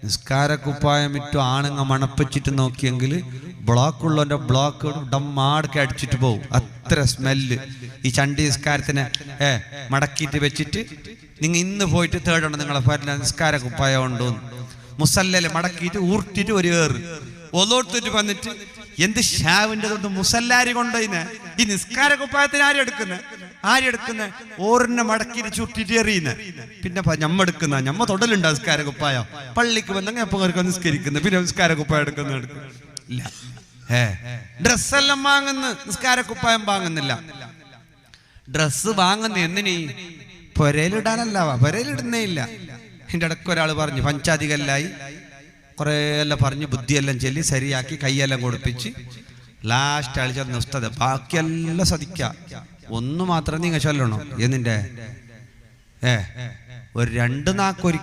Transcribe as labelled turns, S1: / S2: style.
S1: നിസ്കാരക്കുപ്പായം ഇട്ടു ആണുങ്ങ മണപ്പിച്ചിട്ട് നോക്കിയെങ്കിൽ ബ്ലോക്കുള്ളവന്റെ ബ്ലോക്ക് ഡമ്മാടൊക്കെ അടിച്ചിട്ട് പോകും. അത്ര സ്മെല്ല്. ഈ ചണ്ടി നിസ്കാരത്തിനെ മടക്കിയിട്ട് വെച്ചിട്ട് നിങ്ങൾ ഇന്ന് പോയിട്ട് തേടണം നിങ്ങളെ പേരിൽ നിസ്കാരക്കുപ്പായം ഉണ്ടോന്ന്. മുസല്ലല് മടക്കിയിട്ട് ഊർട്ടിട്ട് ഒരു ഏറ് ഒലോട്ടിട്ട് വന്നിട്ട് എന്ത് ഷാവിന്റെ തൊട്ട് മുസല്ലാരി കൊണ്ടുപോയിന്നെ. ഈ നിസ്കാരക്കുപ്പായത്തിന് ആരെടുക്കുന്ന ഓറിനെ മടക്കിയിട്ട് ചുട്ടിട്ട് എറിയുന്ന. പിന്നെ ഞമ്മ തൊടലുണ്ട് നിസ്കാരക്കുപ്പായം. പള്ളിക്ക് വന്നെങ്കിൽ എപ്പോ നിസ്കരിക്കുന്നത്, പിന്നെ നിസ്കാരക്കുപ്പായം എടുക്കുന്ന ഇല്ല. ഡ്രസ്സെല്ലാം വാങ്ങുന്ന നിസ്കാരക്കുപ്പായം വാങ്ങുന്നില്ല. ഡ്രസ്സ് വാങ്ങുന്ന എന്തിനീ? പൊരയിലിടാനല്ല, പൊരയിലിടുന്നേ ഇല്ല. എൻ്റെ ഇടയ്ക്ക് ഒരാൾ പറഞ്ഞു, പഞ്ചാധികല്ലായി കുറേ എല്ലാം പറഞ്ഞ് ബുദ്ധിയെല്ലാം ചൊല്ലി ശരിയാക്കി കൈയെല്ലാം കൊടുപ്പിച്ച് ലാസ്റ്റ് അഴിച്ച ഉസ്താദ് ബാക്കിയെല്ലാം ശ്രദ്ധിക്കാം, ഒന്ന് മാത്രം നിങ്ങൾ ചൊല്ലണോ എന്നിന്റെ ഒരു 2 നാക്കൊരു